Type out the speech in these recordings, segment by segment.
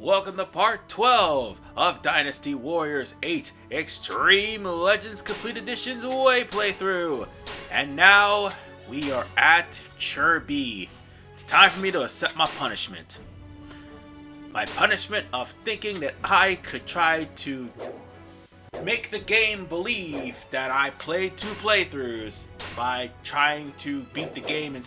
welcome to part 12 of Dynasty Warriors 8 Extreme Legends Complete Edition's Way playthrough. And now we are at Chibi. It's time for me to accept my punishment. My punishment of thinking that I could try to make the game believe that I played 2 playthroughs by trying to beat the game in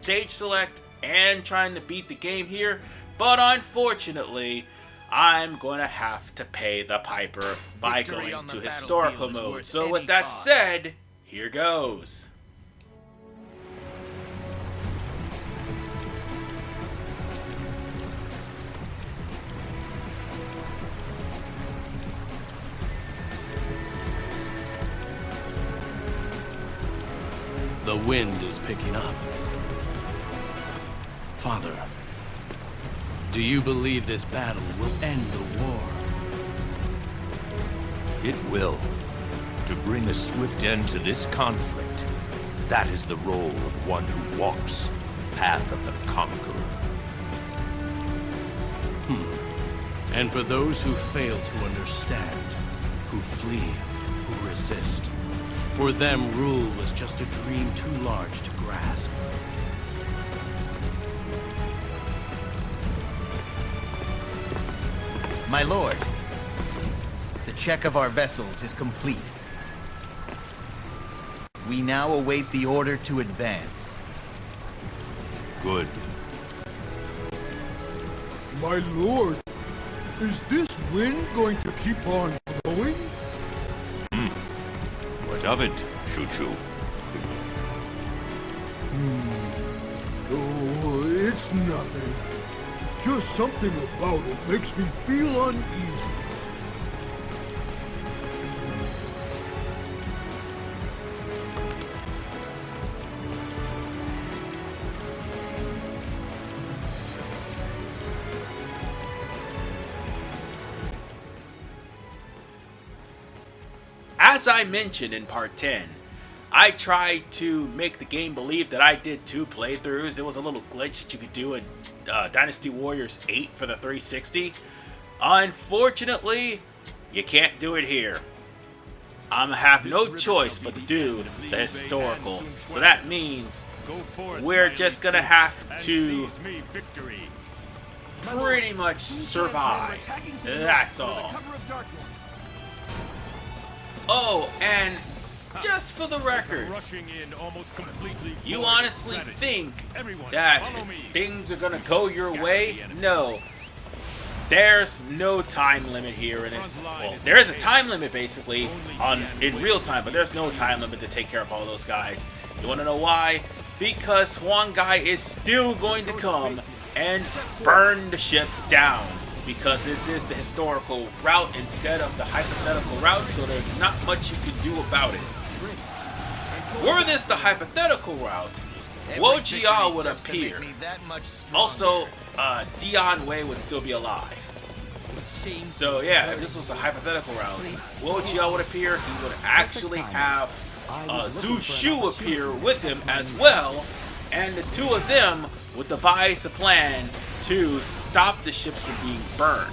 stage select and trying to beat the game here. But unfortunately, I'm going to have to pay the piper by going to historical mode. So with that said, here goes. The wind is picking up. Father, do you believe this battle will end the war? It will. To bring a swift end to this conflict, that is the role of one who walks the path of the conqueror. And for those who fail to understand, who flee, who resist, for them rule was just a dream too large to grasp. My lord, the check of our vessels is complete. We now await the order to advance. Good. My lord, is this wind going to keep on blowing? What of it, Choo-Choo? Oh, it's nothing. Just something about it makes me feel uneasy. As I mentioned in part 10, I tried to make the game believe that I did 2 playthroughs. It was a little glitch that you could do in Dynasty Warriors 8 for the 360. Unfortunately, you can't do it here. I'm gonna have no choice but to do the historical. So that means we're just gonna have to pretty much survive. That's all. Oh, and just for the record, you honestly think that things are gonna go your way? No. There's no time limit here in this. Well, there is a time limit basically in real time, but there's no time limit to take care of all those guys. You wanna know why? Because Huangai is still going to come and burn the ships down. Because this is the historical route instead of the hypothetical route, so there's not much you can do about it. Were this the hypothetical route, Wo Jia would appear. Also, Dion Wei would still be alive. So yeah, if this was a hypothetical route, Wo Jia would appear. He would actually have Zhu Shu appear with him as well, and the 2 of them would devise a plan to stop the ships from being burned.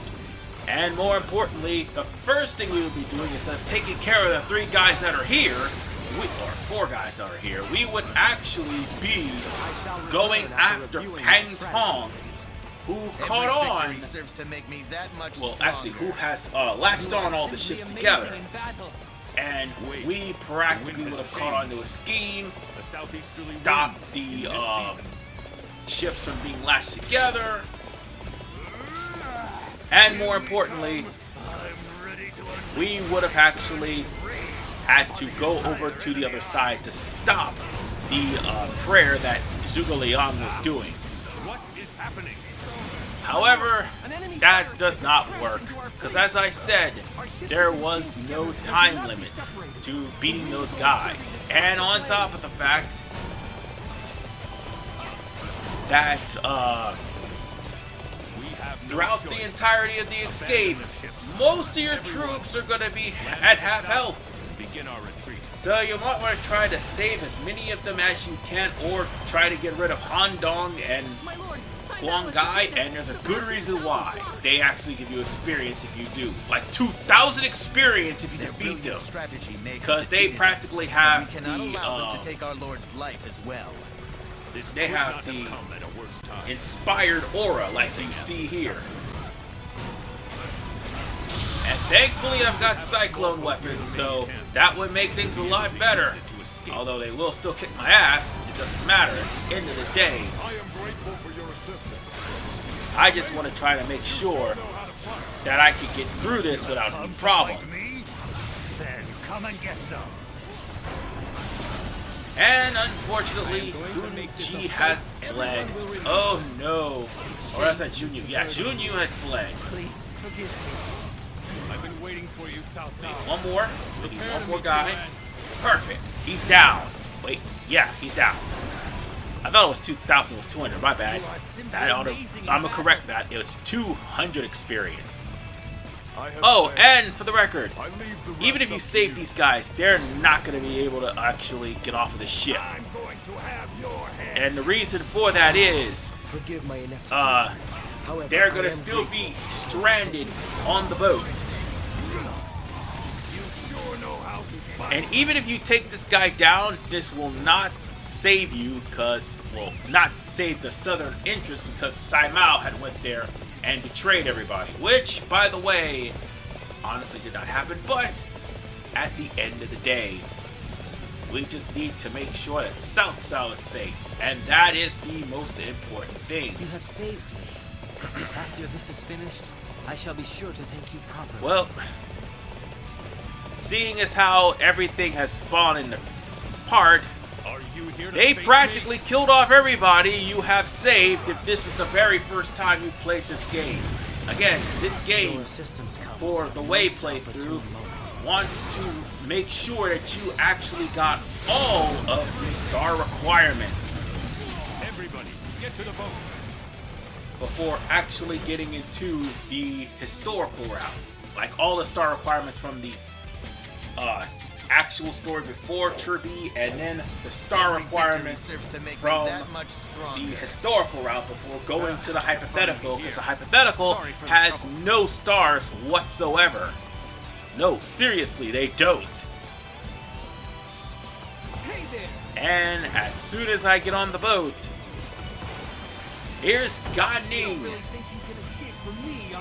And more importantly, the first thing we would be doing instead of taking care of the 3 guys that are here, or 4 guys that are here, we would actually be going after Pang Tong, who caught on, well actually who has latched on all the ships together. And we practically would have caught on to a scheme, stop the ships from being latched together, and more importantly, we would have actually had to go over to the other side to stop the prayer that Zhuge Liang was doing. However, that does not work, because as I said, there was no time limit to beating those guys. And on top of the fact that throughout the entirety of the escape, most of your troops are going to be at half health. So you might want to try to save as many of them as you can, or try to get rid of Han Dong and Guang guy, and there's a good reason why. They actually give you experience if you do. Like 2,000 experience if you defeat them. Because they practically have the, take our Lord's life as well. They have the inspired aura like you see here. And thankfully I've got cyclone weapons, so that would make things a lot better. Although they will still kick my ass, it doesn't matter. At the end of the day, I just want to try to make sure that I can get through this without any problems. Then come and get some. And unfortunately, Sun Ji had fled. Oh no. Or else that Junyu. Yeah, Junyu had fled. Please forgive me. I've been waiting for you, Cao Cao. One more. We need one more guy. Perfect. He's down. Wait. Yeah, he's down. I thought it was 2,000. It was 200. My bad. I'm gonna correct that. It was 200 experience. Oh, and for the record, even if you save these guys, they're not going to be able to actually get off of the ship. And the reason for that is, they're going to still be stranded on the boat. And even if you take this guy down, this will not save you because, well, not save the southern entrance because Saimao had went there and betrayed everybody, which, by the way, honestly did not happen, but at the end of the day, we just need to make sure that Cao Cao is safe, and that is the most important thing. You have saved me. After this is finished, I shall be sure to thank you properly. Well, seeing as how everything has fallen apart, they practically killed off everybody you have saved if this is the very first time you played this game. Again, this game, for the way playthrough, wants to make sure that you actually got all of the star requirements. Everybody, get to the boat. Before actually getting into the historical route. Like all the star requirements from the actual story before Chibi, and then the star requirements from the historical route before going to the hypothetical, because the hypothetical has no stars whatsoever. No, seriously, they don't. And as soon as I get on the boat, here's Gan Ning.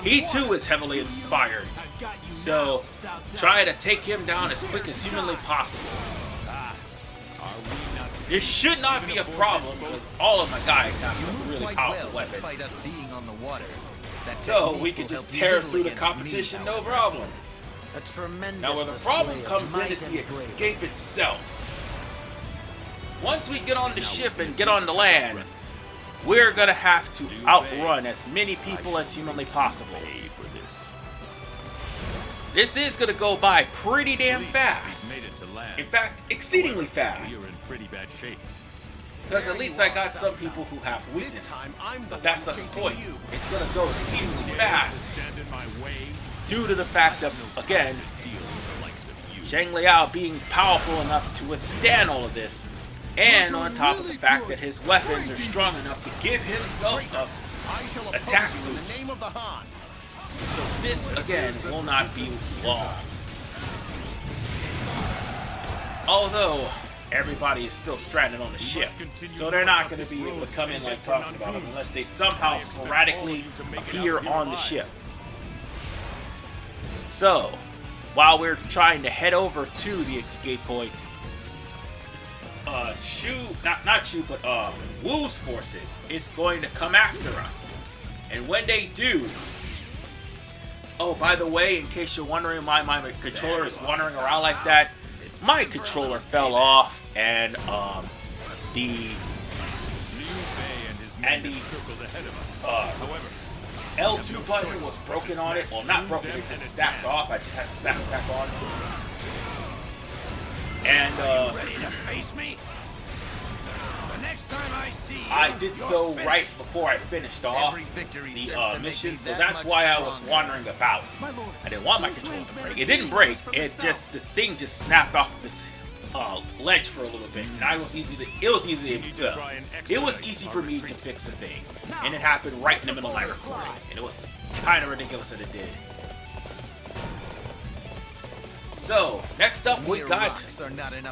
He too is heavily inspired. So, try to take him down as quick as humanly possible. This should not be a problem because all of my guys have some really powerful weapons. So, we can just tear through the competition, no problem. Now, where the problem comes in is the escape itself. Once we get on the ship and get on the land, we're gonna have to outrun as many people as humanly possible. This is gonna go by pretty damn fast. In fact, exceedingly fast. Because at least I got some people who have weakness. But that's not the point. It's gonna go exceedingly fast due to the fact of, again, Zhang Liao being powerful enough to withstand all of this. And on top of the fact that his weapons are strong enough to give himself an attack boost. So this, again, will not be long. Although, everybody is still stranded on the ship. So they're not going to be able to come in like talking about them unless they somehow sporadically appear on the ship. So, while we're trying to head over to the escape point, Wu's forces is going to come after us. And when they do, oh, by the way, in case you're wondering why my controller is wandering around like that, my controller fell off, and the L2 button was broken on it. Well, not broken, it just snapped off. I just had to snap it back on. And I did so right before I finished off the mission, so that's why I was wandering about. I didn't want my controller to break. It didn't break, it just, the thing just snapped off this ledge for a little bit, and it was easy for me to fix a thing, and it happened right in the middle of my recording, and it was kind of ridiculous that it did. So next up we got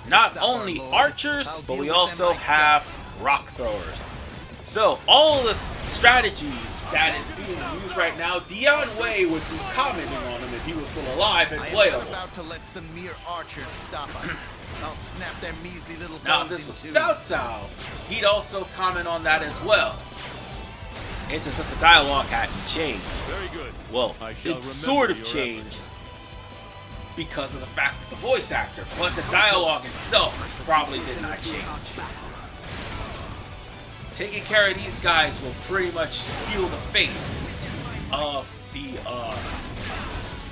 not only archers, but we also have rock throwers. So all the strategies that is being used right now, Dion Wei would be commenting on them if he was still alive and playable. About to let some mere archers stop us. I'll snap their measly little Now if bones this was in two. Cao Cao, he'd also comment on that as well. It's just that the dialogue hadn't changed. Very good. Well, I shall it sort of remember your changed efforts. because of the fact that the voice actor, but the dialogue itself probably did not change. Taking care of these guys will pretty much seal the fate of the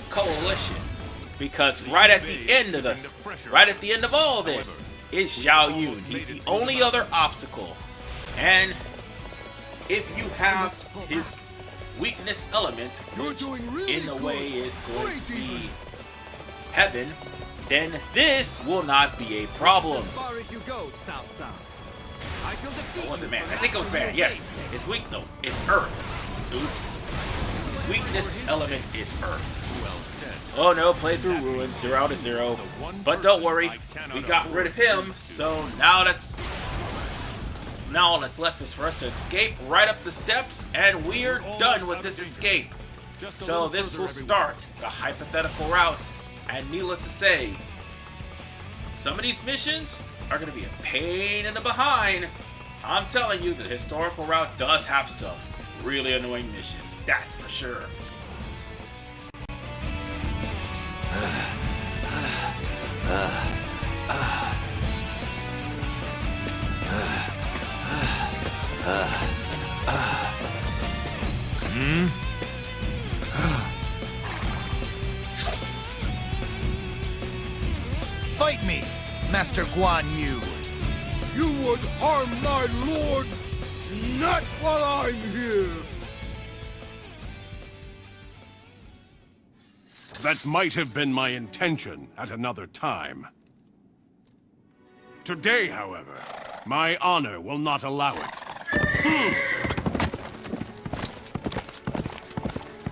coalition, because right at the end of this, right at the end of all this, is Xiao Yun. He's the only other obstacle, and if you have his weakness element, which in a way is going to be heaven, then this will not be a problem. As far as you go, Cao Cao. I shall defeat Or was it you man? I forever think it was for man, your yes. sake. It's weak though. It's earth. Oops. His weakness element is earth. Oh no, play through ruins, 0 out of 0. But don't worry, we got rid of him, so now all that's left is for us to escape right up the steps, and we're done with this escape. So this will start the hypothetical route, and needless to say, some of these missions are going to be a pain in the behind. I'm telling you, the historical route does have some really annoying missions, that's for sure. Fight me, Master Guan Yu. You would harm my lord, not while I'm here. That might have been my intention at another time. Today, however, my honor will not allow it.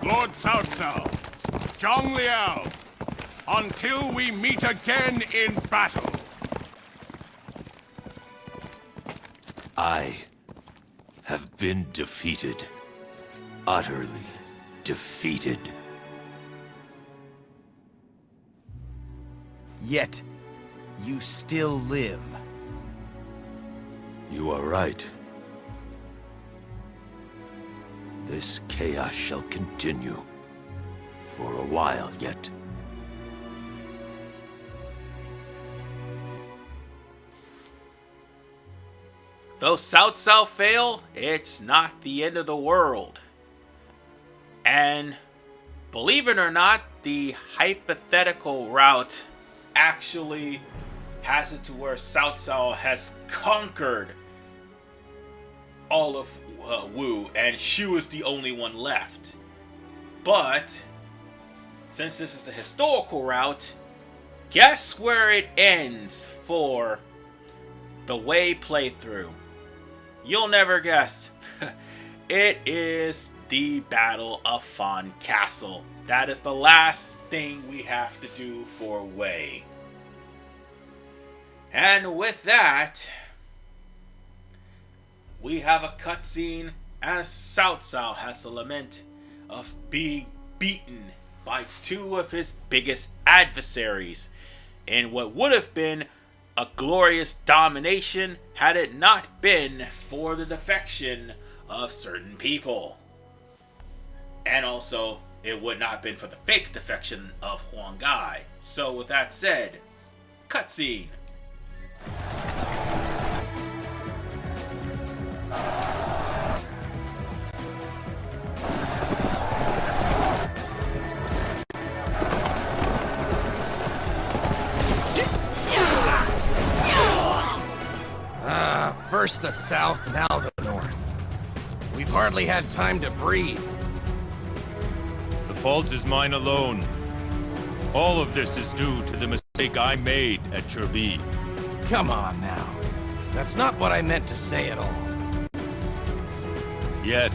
Lord Cao Cao, Zhang Liao, until we meet again in battle. I have been defeated. Utterly defeated. Yet, you still live. You are right. This chaos shall continue for a while yet. Though Cao Cao fail, it's not the end of the world. And believe it or not, the hypothetical route actually has it to where Cao Cao has conquered all of Wu, and Shu is the only one left. But since this is the historical route, guess where it ends for the Wei playthrough? You'll never guess. It is the Battle of Fan Castle. That is the last thing we have to do for Wei. And with that, we have a cutscene as Cao Cao has to lament of being beaten by two of his biggest adversaries in what would have been a glorious domination had it not been for the defection of certain people. And also, it would not have been for the fake defection of Huang Gai. So with that said, cutscene. First the south, now the north. We've hardly had time to breathe. The fault is mine alone. All of this is due to the mistake I made at Chibi. Come on now. That's not what I meant to say at all. Yet,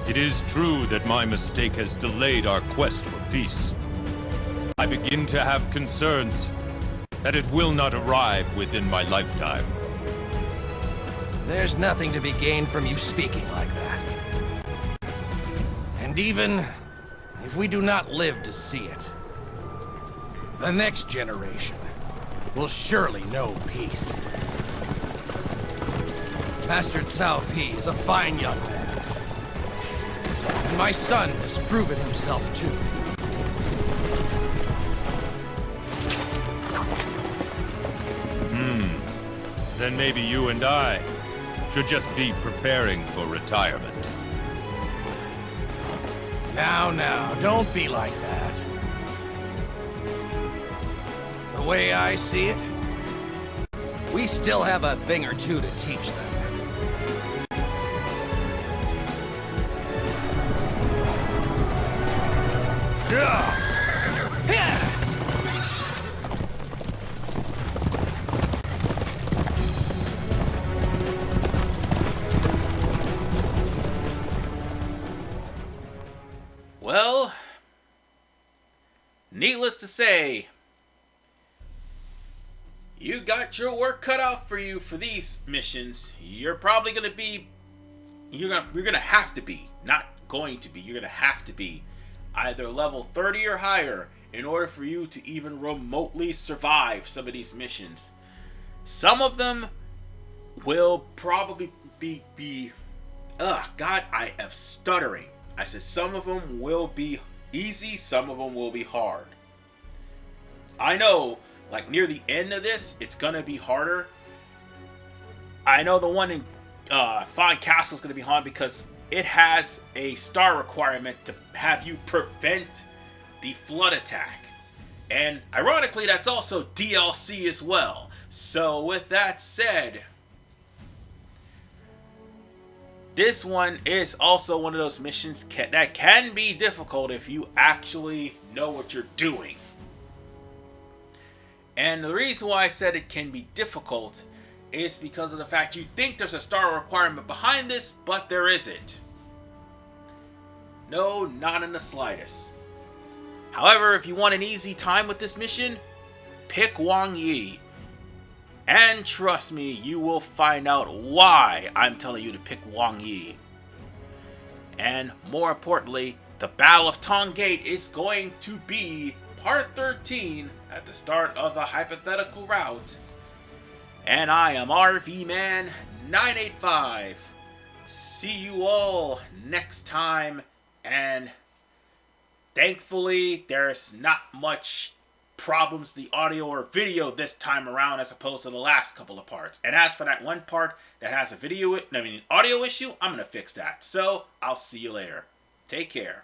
it is true that my mistake has delayed our quest for peace. I begin to have concerns that it will not arrive within my lifetime. There's nothing to be gained from you speaking like that. And even if we do not live to see it, the next generation will surely know peace. Master Cao Pi is a fine young man. And my son has proven himself too. Then maybe you and I should just be preparing for retirement. Now, don't be like that. The way I see it, we still have a thing or two to teach them. Well, needless to say, you got your work cut out for you for these missions. You're probably going to be, you're going to have to be, not going to be, you're going to have to be either level 30 or higher in order for you to even remotely survive some of these missions. Some of them will probably be God, I am stuttering. I said some of them will be easy, some of them will be hard. I know, like near the end of this, it's going to be harder. I know the one in Fine Castle is going to be hard because it has a star requirement to have you prevent the flood attack. And ironically, that's also DLC as well. So with that said, this one is also one of those missions that can be difficult if you actually know what you're doing. And the reason why I said it can be difficult is because of the fact you think there's a star requirement behind this, but there isn't. No, not in the slightest. However, if you want an easy time with this mission, pick Wang Yi. And trust me, you will find out why I'm telling you to pick Wang Yi. And more importantly, the Battle of Tong Gate is going to be part 13 at the start of the hypothetical route. And I am RV Man 985. See you all next time, and thankfully there's not much problems the audio or video this time around as opposed to the last couple of parts. And as for that one part that has a audio issue, I'm gonna fix that. So I'll see you later. Take care.